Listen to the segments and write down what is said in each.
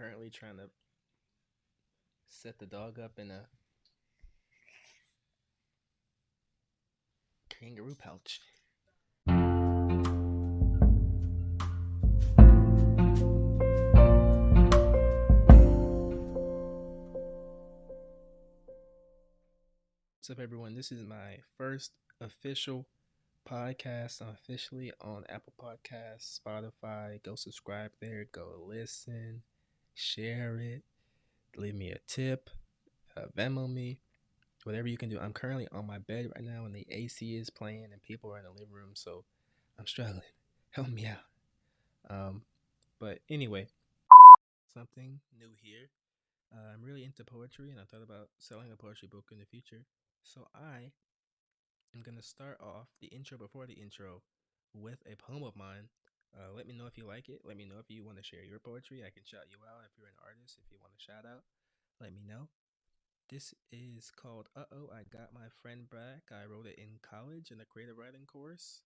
currently trying to set the dog up in a kangaroo pouch. What's up, everyone? This is my first official podcast. I'm officially on Apple Podcasts, Spotify. Go subscribe there. Go listen. Share it. Leave me a tip. Venmo me. Whatever you can do. I'm currently on my bed right now, and the AC is playing, and people are in the living room, so I'm struggling. Help me out. But anyway, something new here. I'm really into poetry, and I thought about selling a poetry book in the future. So I am gonna start off the intro before the intro with a poem of mine. Let me know if you like it. Let me know if you want to share your poetry. I can shout you out if you're an artist. If you want to shout out, let me know. This is called "Uh Oh, I Got My Friend Back." I wrote it in college in a creative writing course.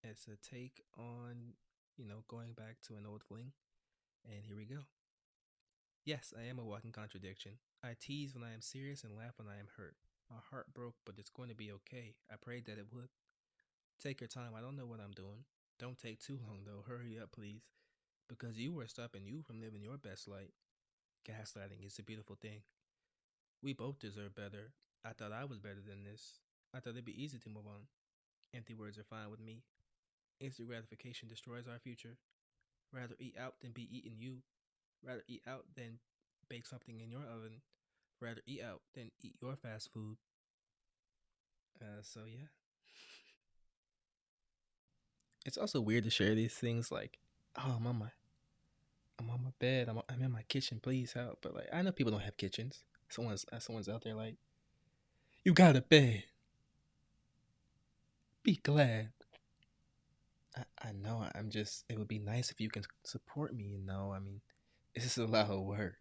It's a take on, going back to an old fling. And here we go. Yes, I am a walking contradiction. I tease when I am serious and laugh when I am hurt. My heart broke, but it's going to be okay. I prayed that it would. Take your time. I don't know what I'm doing. Don't take too long, though. Hurry up, please. Because you were stopping you from living your best life. Gaslighting is a beautiful thing. We both deserve better. I thought I was better than this. I thought it'd be easy to move on. Empty words are fine with me. Instant gratification destroys our future. Rather eat out than be eaten you. Rather eat out than bake something in your oven. Rather eat out than eat your fast food. So yeah. It's also weird to share these things like, oh, I'm on my bed. I'm in my kitchen. Please help. But like, I know people don't have kitchens. Someone's out there like, you got a bed. Be glad. I know. I'm just. It would be nice if you can support me. I mean, this is a lot of work.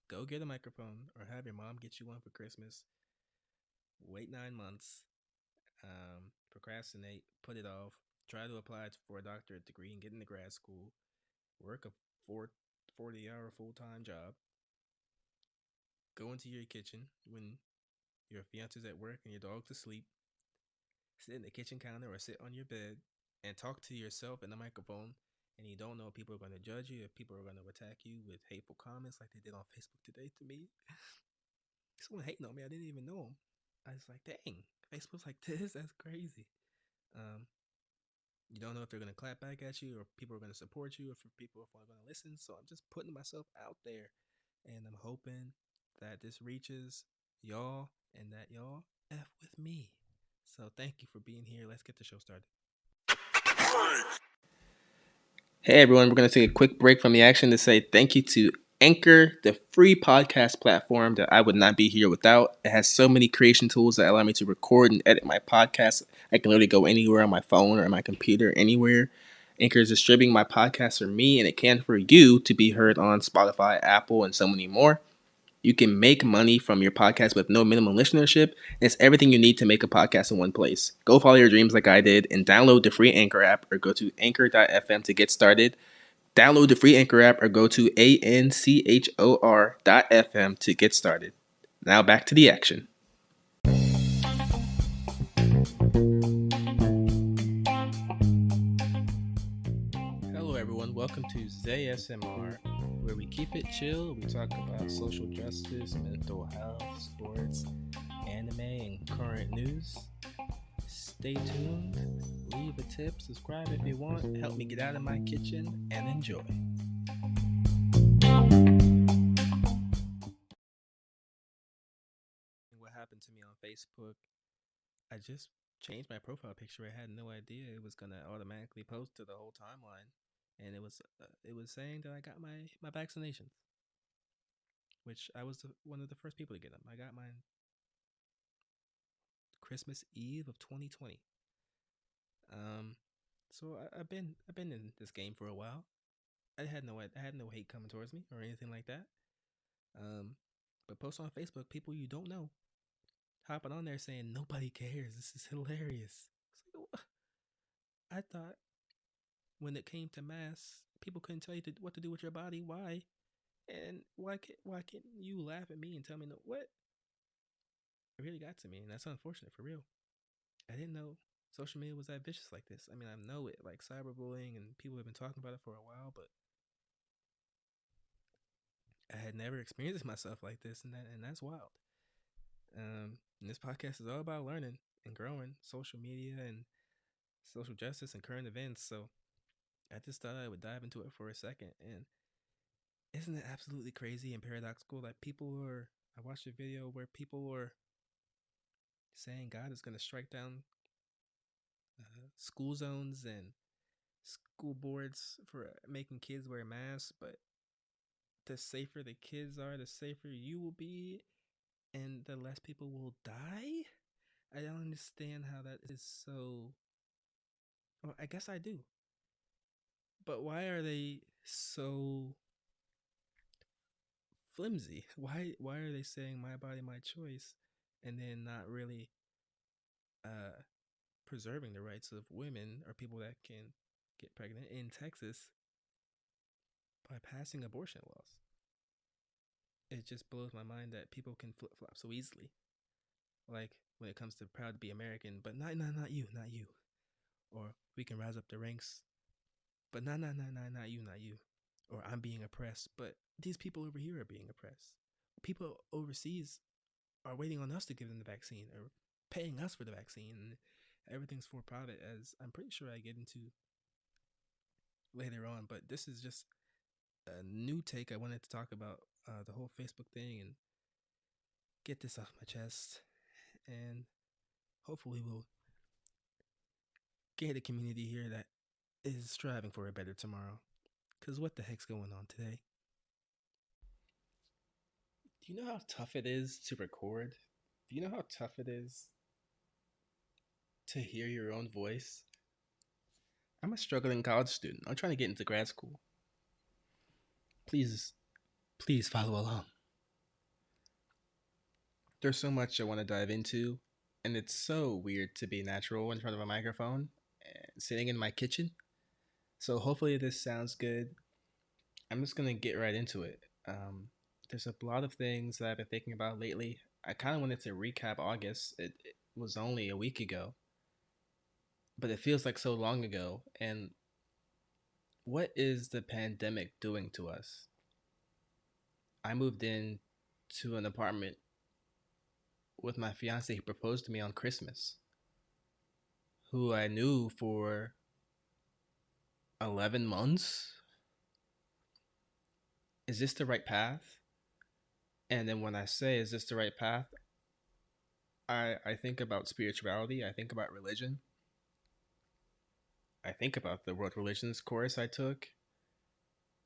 Go get a microphone, or have your mom get you one for Christmas. Wait 9 months. Procrastinate. Put it off. Try to apply for a doctorate degree and get into grad school. Work a 40-hour full-time job. Go into your kitchen when your fiance's at work and your dog's asleep. Sit in the kitchen counter or sit on your bed and talk to yourself in the microphone. And you don't know if people are going to judge you, if people are going to attack you with hateful comments like they did on Facebook today to me. Someone hating on me, I didn't even know them. I was like, dang, Facebook's like this? That's crazy. Um, you don't know if they're going to clap back at you or people are going to support you or if people are going to listen. So I'm just putting myself out there and I'm hoping that this reaches y'all and that y'all F with me. So thank you for being here. Let's get the show started. Hey everyone, we're going to take a quick break from the action to say thank you to Anchor, the free podcast platform that I would not be here without. It has so many creation tools that allow me to record and edit my podcast. I can literally go anywhere on my phone or on my computer, anywhere. Anchor is distributing my podcast for me, and it can for you to be heard on Spotify, Apple, and so many more. You can make money from your podcast with no minimum listenership. It's everything you need to make a podcast in one place. Go follow your dreams like I did and download the free Anchor app or go to anchor.fm to get started. Download the free Anchor app or go to anchor.fm to get started. Now back to the action. Hello everyone, welcome to ZaySMR, where we keep it chill. We talk about social justice, mental health, sports, anime, and current news. Stay tuned, leave a tip, subscribe if you want, help me get out of my kitchen, and enjoy. What happened to me on Facebook, I just changed my profile picture. I had no idea it was gonna automatically post to the whole timeline, and it was saying that I got my vaccinations, which I was one of the first people to get them. I got mine Christmas Eve of 2020. Um, so I've been in this game for a while. I had no hate coming towards me or anything like that. Um, but post on Facebook, people you don't know hopping on there saying nobody cares. This is hilarious. It's like, I thought when it came to masks, People couldn't tell you what to do with your body. Why? And why can't you laugh at me and tell me no? What? It really got to me, and that's unfortunate for real. I didn't know social media was that vicious like this. I mean, I know it like cyberbullying, and people have been talking about it for a while, but I had never experienced myself like this, and that's wild. And this podcast is all about learning and growing social media and social justice and current events. So I just thought I would dive into it for a second. And isn't it absolutely crazy and paradoxical that people are? I watched a video where people were saying God is going to strike down school zones and school boards for making kids wear masks, but the safer the kids are, the safer you will be, and the less people will die. I don't understand how that is so. Well, I guess I do. But why are they so flimsy? Why are they saying my body, my choice, and then not really uh, preserving the rights of women or people that can get pregnant in Texas by passing abortion laws? It just blows my mind that people can flip flop so easily. Like when it comes to proud to be American, but not you, not you. Or we can rise up the ranks, but not you, not you. Or I'm being oppressed, but these people over here are being oppressed. People overseas are waiting on us to give them the vaccine or paying us for the vaccine. And everything's for profit, as I'm pretty sure I get into later on. But this is just a new take. I wanted to talk about the whole Facebook thing and get this off my chest. And hopefully, we'll get a community here that is striving for a better tomorrow. Because what the heck's going on today? Do you know how tough it is to record? Do you know how tough it is to hear your own voice? I'm a struggling college student. I'm trying to get into grad school. Please, please follow along. There's so much I want to dive into, and it's so weird to be natural in front of a microphone and sitting in my kitchen. So hopefully this sounds good. I'm just gonna get right into it. There's a lot of things that I've been thinking about lately. I kind of wanted to recap August. It was only a week ago, but it feels like so long ago. And what is the pandemic doing to us? I moved in to an apartment with my fiance who proposed to me on Christmas, who I knew for 11 months. Is this the right path? And then when I say, is this the right path? I think about spirituality. I think about religion. I think about the world religions course I took.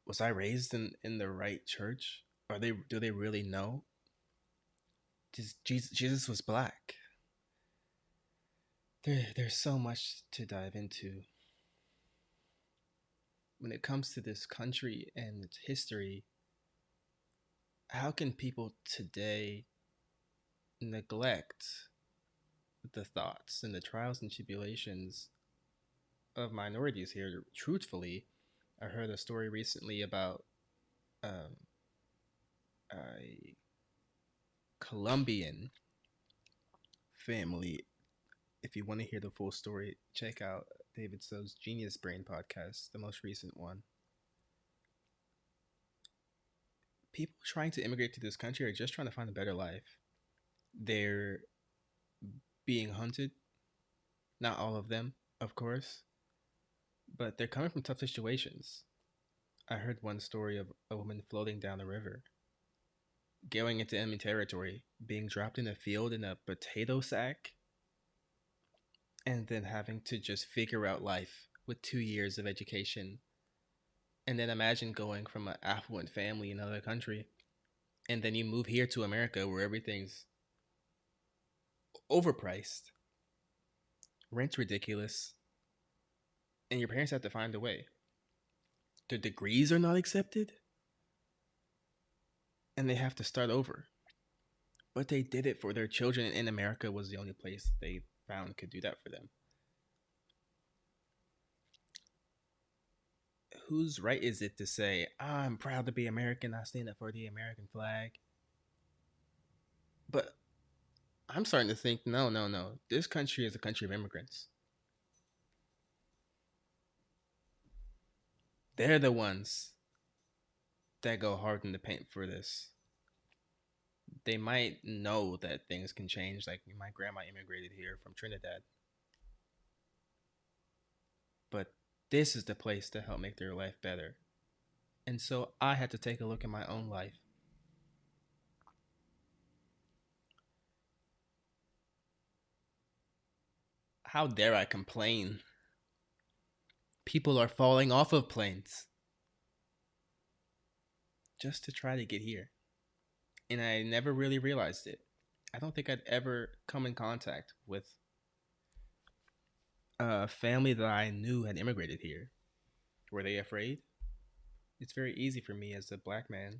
Was I raised in the right church? Do they really know? Jesus was black. There's so much to dive into. When it comes to this country and its history, how can people today neglect the thoughts and the trials and tribulations of minorities here? Truthfully, I heard a story recently about um, a Colombian family. If you want to hear the full story, check out David So's Genius Brain podcast, the most recent one. People trying to immigrate to this country are just trying to find a better life. They're being hunted. Not all of them, of course, but they're coming from tough situations. I heard one story of a woman floating down a river, going into enemy territory, being dropped in a field in a potato sack, and then having to just figure out life with 2 years of education. And then imagine going from an affluent family in another country, and then you move here to America where everything's overpriced, rent's ridiculous, and your parents have to find a way. Their degrees are not accepted, and they have to start over. But they did it for their children, and America was the only place they found could do that for them. whose right is it to say, I'm proud to be American, I stand up for the American flag? But I'm starting to think, no, no, no. This country is a country of immigrants. They're the ones that go hard in the paint for this. They might know that things can change. Like my grandma immigrated here from Trinidad, but this is the place to help make their life better. And so I had to take a look at my own life. How dare I complain? People are falling off of planes just to try to get here. And I never really realized it. I don't think I'd ever come in contact with a family that I knew had immigrated here. Were they afraid? It's very easy for me as a black man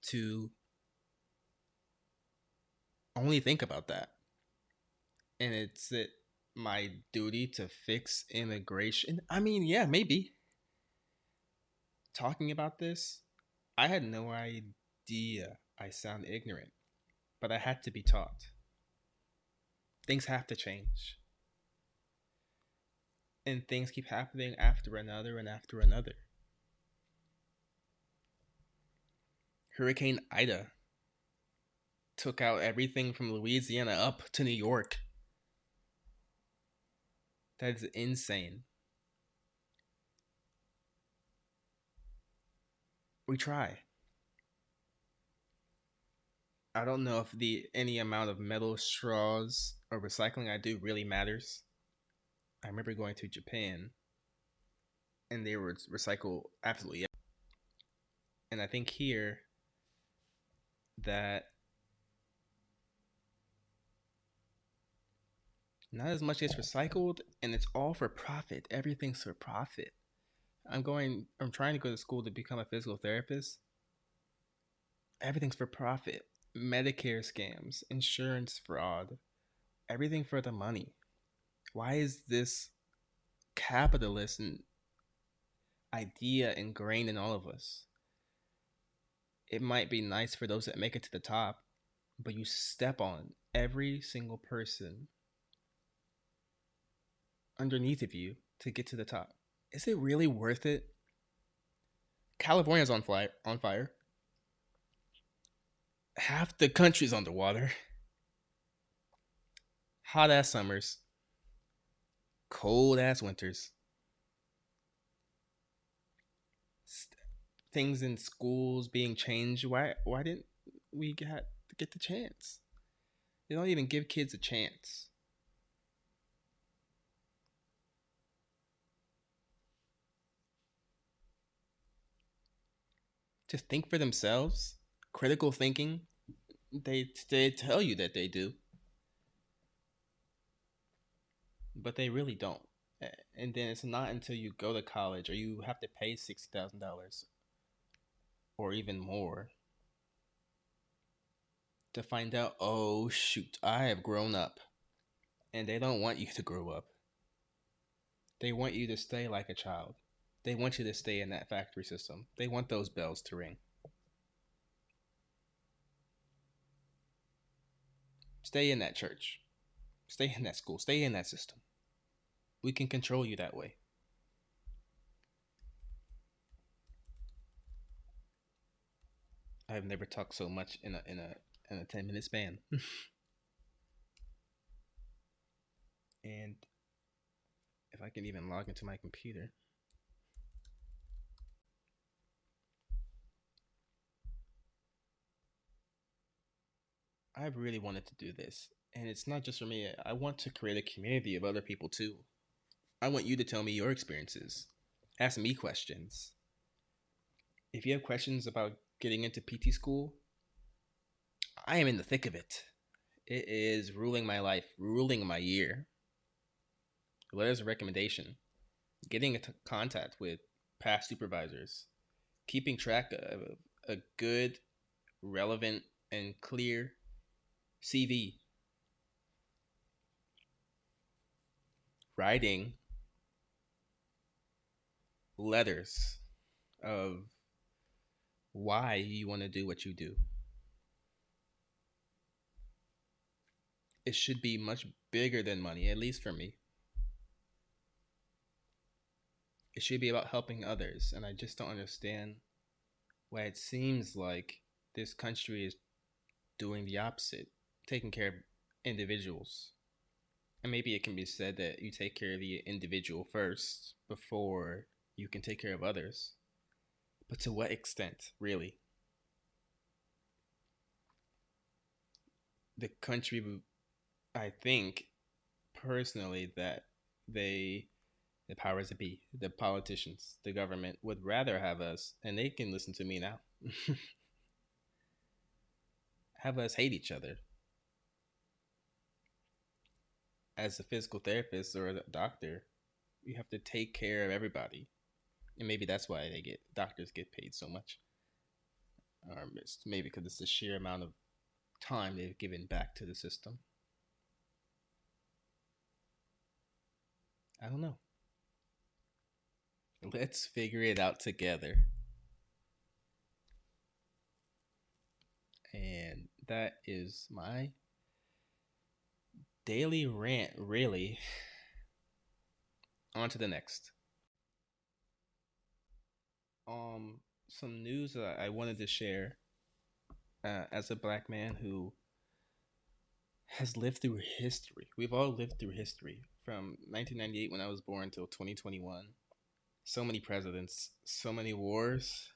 to only think about that. And it's my duty to fix immigration. I mean, yeah, maybe. Talking about this, I had no idea I sound ignorant, but I had to be taught. Things have to change. And things keep happening after another and after another. Hurricane Ida took out everything from Louisiana up to New York. That's insane. We try. I don't know if the any amount of metal straws or recycling I do really matters. I remember going to Japan and they would recycle absolutely. And I think here that not as much gets recycled and it's all for profit. Everything's for profit. I'm trying to go to school to become a physical therapist. Everything's for profit. Medicare scams, insurance fraud, everything for the money. Why is this capitalist idea ingrained in all of us? It might be nice for those that make it to the top, but you step on every single person underneath of you to get to the top. Is it really worth it? California's on fire. Half the country's underwater. Hot ass summers. Cold ass winters. Things in schools being changed. Why didn't we get the chance? They don't even give kids a chance. To think for themselves, critical thinking, they tell you that they do, but they really don't. And then it's not until you go to college or you have to pay $60,000 or even more to find out, oh shoot, I have grown up. And they don't want you to grow up. They want you to stay like a child. They want you to stay in that factory system. They want those bells to ring. Stay in that church. Stay in that school. Stay in that system. We can control you that way. I've never talked so much in a 10-minute span. And if I can even log into my computer. I've really wanted to do this. And it's not just for me. I want to create a community of other people too. I want you to tell me your experiences. Ask me questions. If you have questions about getting into PT school, I am in the thick of it. It is ruling my life, ruling my year. Letters of recommendation, getting into contact with past supervisors, keeping track of a good, relevant, and clear CV, writing letters of why you want to do what you do. It should be much bigger than money, at least for me. It should be about helping others, and I just don't understand why it seems like this country is doing the opposite, taking care of individuals. And maybe it can be said that you take care of the individual first before you can take care of others. But to what extent, really? The country, I think personally, that they, the powers that be, the politicians, the government, would rather have us, and they can listen to me now, have us hate each other. As a physical therapist or a doctor, you have to take care of everybody. And maybe that's why doctors get paid so much. Or maybe because it's the sheer amount of time they've given back to the system. I don't know. Let's figure it out together. And that is my daily rant, really. On to the next. Some news that I wanted to share as a black man who has lived through history. We've all lived through history from 1998 when I was born till 2021. So many presidents, so many wars,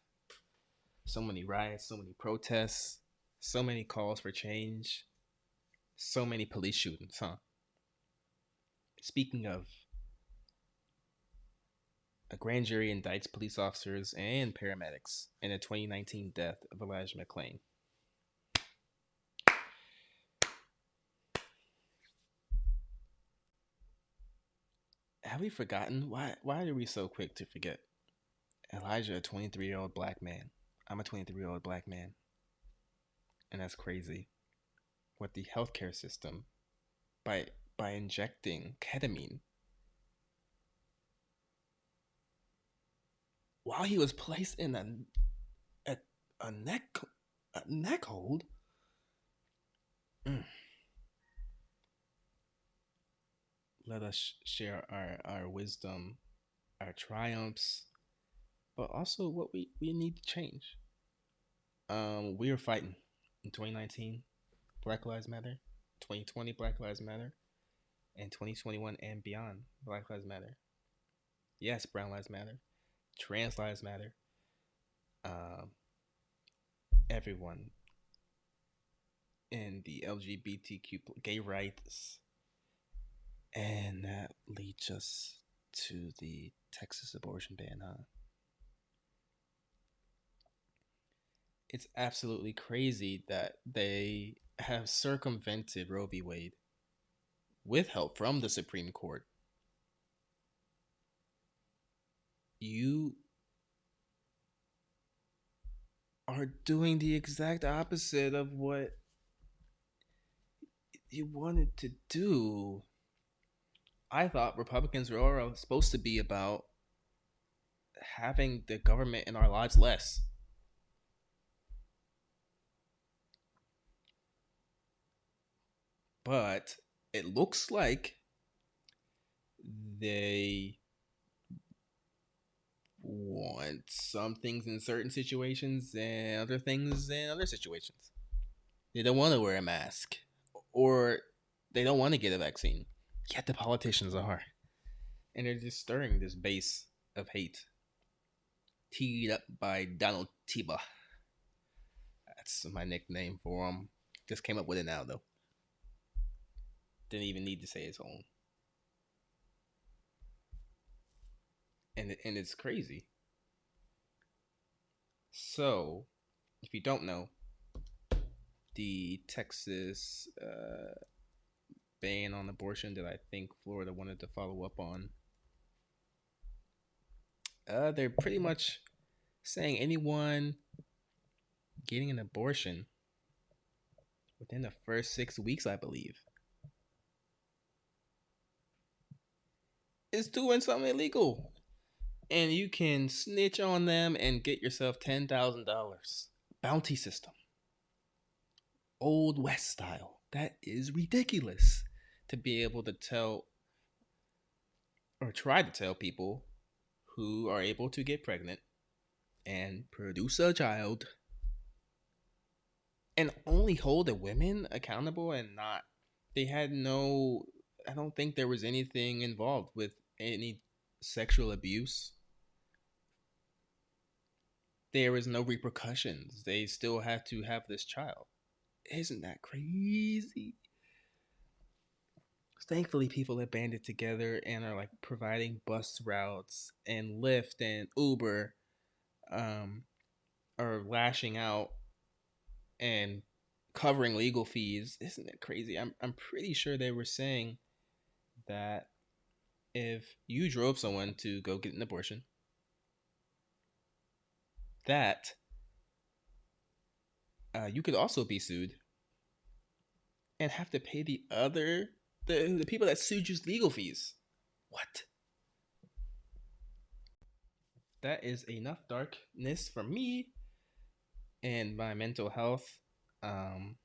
so many riots, so many protests, so many calls for change, so many police shootings, huh? Speaking of, a grand jury indicts police officers and paramedics in a 2019 death of Elijah McClain. Have we forgotten? Why are we so quick to forget? Elijah, a 23-year-old black man. I'm a 23-year-old black man. And that's crazy. What the healthcare system, by injecting ketamine while he was placed in a neck hold. Mm. Let us share our wisdom, our triumphs, but also what we need to change. We are fighting in 2019, Black Lives Matter, 2020, Black Lives Matter, and 2021 and beyond, Black Lives Matter. Yes, Brown Lives Matter, Trans Lives Matter. Um, Everyone in the LGBTQ gay rights, and that leads us to the Texas abortion ban, huh? It's absolutely crazy that they have circumvented Roe v. Wade with help from the Supreme Court. You are doing the exact opposite of what you wanted to do. I thought Republicans were all supposed to be about having the government in our lives less. But it looks like they want some things in certain situations and other things in other situations. They don't want to wear a mask, or they don't want to get a vaccine. Yet the politicians are. And they're just stirring this base of hate. Teed up by Donald Tiba. That's my nickname for him. Just came up with it now, though. Didn't even need to say his own. And it's crazy. So, if you don't know, the Texas ban on abortion that I think Florida wanted to follow up on, they're pretty much saying anyone getting an abortion within the first 6 weeks, I believe, is doing something illegal. and you can snitch on them and get yourself $10,000. Bounty system, old west style. That is ridiculous to be able to tell or try to tell people who are able to get pregnant and produce a child and only hold the women accountable and not they had no I don't think there was anything involved with any sexual abuse. There was no repercussions. They still had to have this child. Isn't that crazy? Thankfully people have banded together and are like providing bus routes and Lyft and Uber um are lashing out and covering legal fees. Isn't it crazy? I'm pretty sure they were saying that if you drove someone to go get an abortion, that you could also be sued and have to pay the people that sued you's legal fees. What? That is enough darkness for me and my mental health. Um,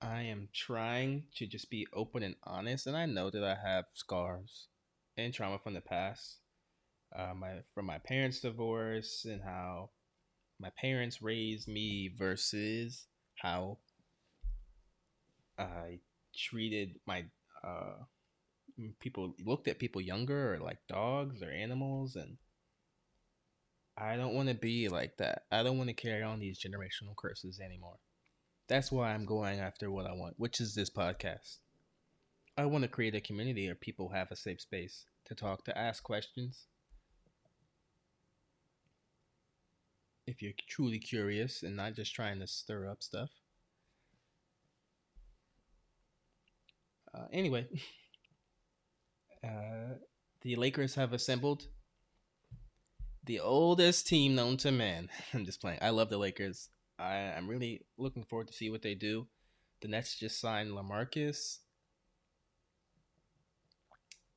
I am trying to just be open and honest, and I know that I have scars and trauma from the past. From my parents' divorce and how my parents raised me versus how I treated my uh, people looked at people younger or like dogs or animals, and I don't want to be like that. I don't want to carry on these generational curses anymore. That's why I'm going after what I want, which is this podcast. I want to create a community where people have a safe space to talk, to ask questions. If you're truly curious and not just trying to stir up stuff. Anyway, uh, the Lakers have assembled the oldest team known to man. I'm just playing. I love the Lakers. I'm really looking forward to see what they do. The Nets just signed LaMarcus,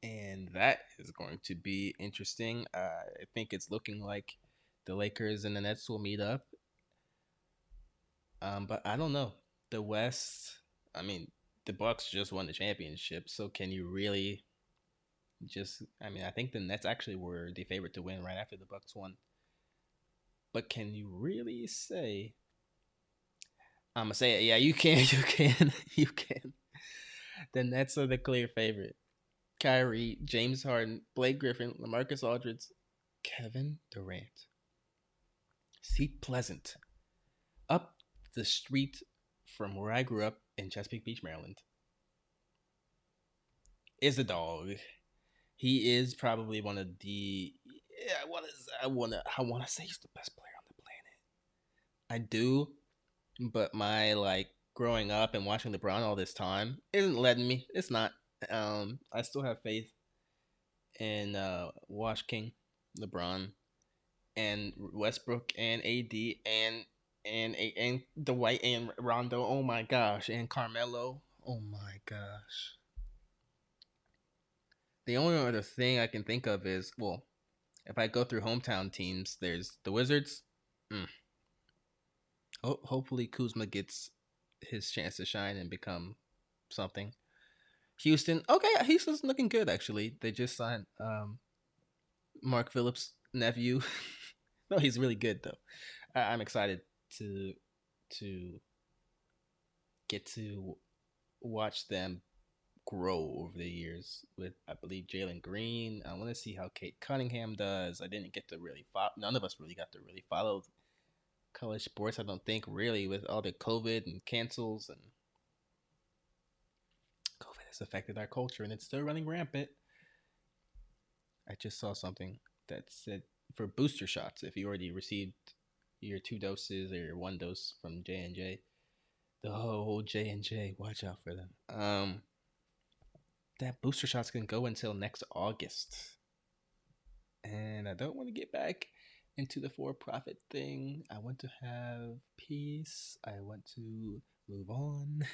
and that is going to be interesting. I think it's looking like the Lakers and the Nets will meet up. But I don't know. The West, I mean, the Bucks just won the championship, so can you really just? I mean, I think the Nets actually were the favorite to win right after the Bucks won. But can you really say? I'm gonna say it. Yeah, you can. You can. You can. The Nets are the clear favorite. Kyrie, James Harden, Blake Griffin, LaMarcus Aldridge, Kevin Durant. Seat Pleasant, up the street from where I grew up in Chesapeake Beach, Maryland, is a dog. He is probably one of the. Yeah, I wanna say he's the best player on the planet. I do, but my like growing up and watching LeBron all this time isn't letting me. It's not. I still have faith in Wash King, LeBron, and Westbrook and AD and Dwight and Rondo. Oh my gosh, and Carmelo. Oh my gosh. The only other thing I can think of is well, if I go through hometown teams, there's the Wizards. Mm. Hopefully Kuzma gets his chance to shine and become something. Houston, okay, Houston's looking good actually. They just signed Mark Phillips' nephew. No, he's really good though. I'm excited to to get to watch them grow over the years with I believe Jalen Green. I want to see how Kate Cunningham does. I didn't get to really follow. None of us really got to really follow college sports. I don't think really with all the COVID and cancels and COVID has affected our culture and it's still running rampant. I just saw something that said for booster shots, if you already received your 2 doses or your 1 dose from J&J, the whole J&J, watch out for them. That booster shots can go until next August. And I don't want to get back into the for-profit thing. I want to have peace. I want to move on.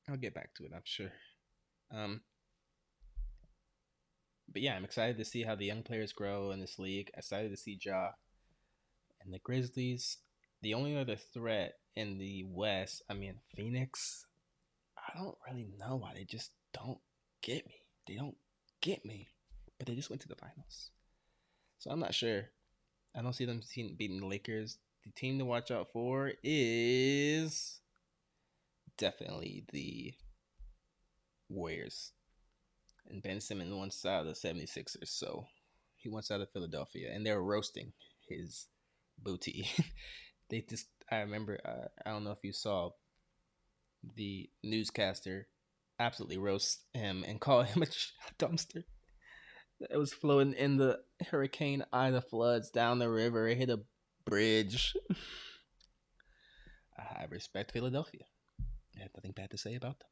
I'll get back to it, I'm sure. Um, But yeah, I'm excited to see how the young players grow in this league. Excited to see Ja and the Grizzlies. The only other threat in the West, I mean Phoenix. I don't really know why they just don't get me. They don't get me, but they just went to the finals. So I'm not sure. I don't see them beating the Lakers. The team to watch out for is definitely the Warriors. And Ben Simmons wants out of the 76ers, so he wants out of Philadelphia. And they're roasting his booty. They just, I remember, I don't know if you saw the newscaster absolutely roast him and call him a dumpster. It was flowing in the Hurricane Ida floods down the river. It hit a bridge. I respect Philadelphia. I have nothing bad to say about them.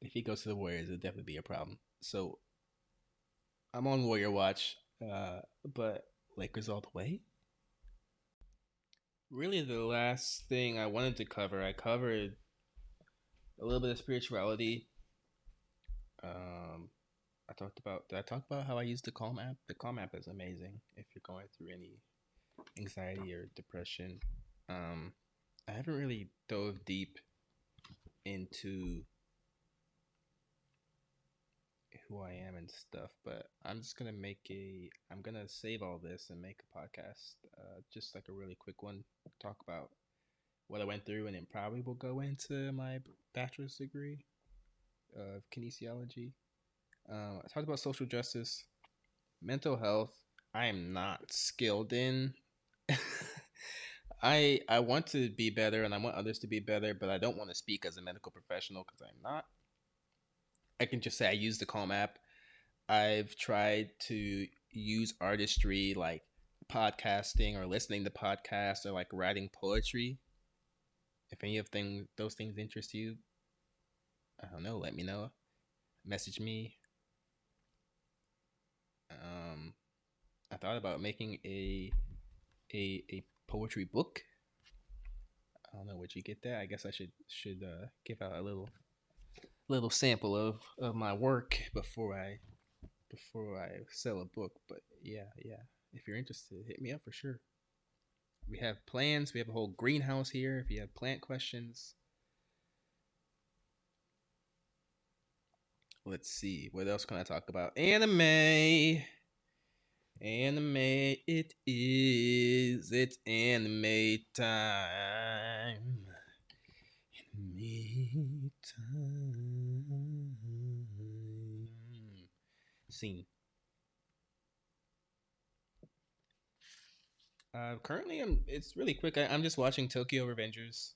If he goes to the Warriors, it'll definitely be a problem. So I'm on Warrior watch, but Lakers all the way. Really, the last thing I wanted to cover, I covered a little bit of spirituality. Um, I talked about. Did I talk about how I use the Calm app? The Calm app is amazing if you're going through any anxiety or depression. Um, I haven't really dove deep into who I am and stuff, but I'm just gonna I'm gonna save all this and make a podcast, just like a really quick one, talk about what I went through, and then probably will go into my bachelor's degree of kinesiology. I talked about social justice, mental health. I am not skilled in. I want to be better, and I want others to be better, but I don't want to speak as a medical professional because I'm not. I can just say I use the Calm app. I've tried to use artistry like podcasting or listening to podcasts or like writing poetry. If any of those things interest you, I don't know, let me know. Message me. Um, I thought about making a poetry book. I don't know, would you get that? I guess I should give out a little sample of my work before I sell a book. But yeah, if you're interested, hit me up for sure. We have plans. We have a whole greenhouse here. If you have plant questions, let's see. What else can I talk about? Anime. Anime. It is. It's anime time. Anime time. Scene. Currently, it's really quick. I'm just watching Tokyo Revengers,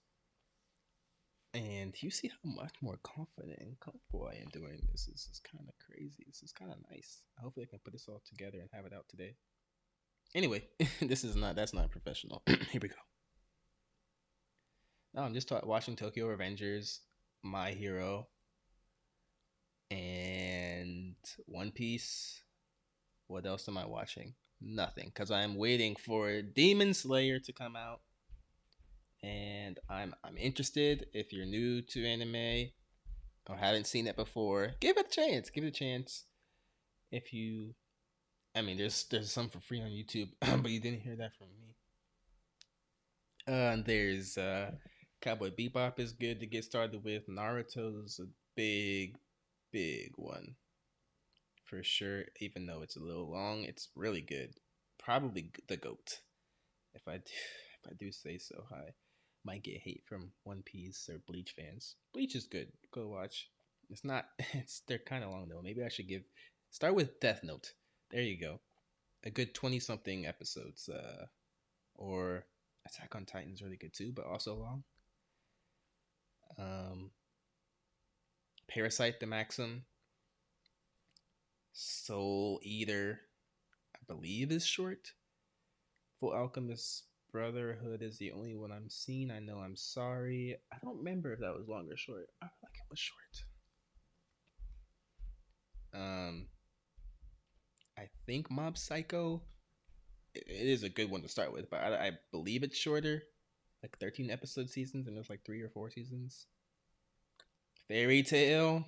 and you see how much more confident and comfortable I am doing this. This is kind of crazy. This is kind of nice. Hopefully, I can put this all together and have it out today. Anyway, that's not professional. Here we go. No, I'm just watching Tokyo Revengers, My Hero, and One Piece. What else am I watching? Nothing, because I'm waiting for Demon Slayer to come out, and I'm interested. If you're new to anime or haven't seen it before, give it a chance. Give it a chance. If you, I mean, there's some for free on YouTube, but you didn't hear that from me. And there's Cowboy Bebop is good to get started with. Naruto's a big one for sure. Even though it's a little long, it's really good. Probably the goat. If I do say so. I might get hate from One Piece or Bleach fans. Bleach is good. Go watch. It's not. They're kind of long though. Maybe I should start with Death Note. There you go. A good 20 something episodes. Or Attack on Titan's really good too, but also long. Um, Parasite the Maxim. Soul Eater, I believe is short. Full Alchemist Brotherhood is the only one I'm seeing. I know I'm sorry. I don't remember if that was long or short. I feel like it was short. I think Mob Psycho. It is a good one to start with, but I believe it's shorter, like 13 episode seasons, and there's like 3 or 4 seasons. Fairy Tale.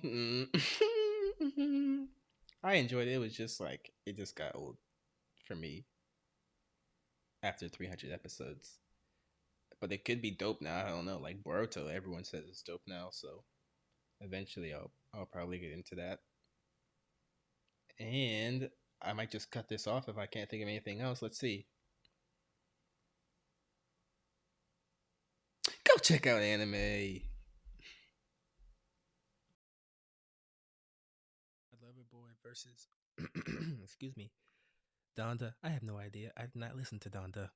I enjoyed it. It was just like it just got old for me after 300 episodes. But it could be dope now. I don't know. Like Boruto, everyone says it's dope now, so eventually I'll probably get into that. And I might just cut this off if I can't think of anything else. Let's see. Go check out anime. Loverboy versus excuse me, Donda. I have no idea. I've not listened to Donda.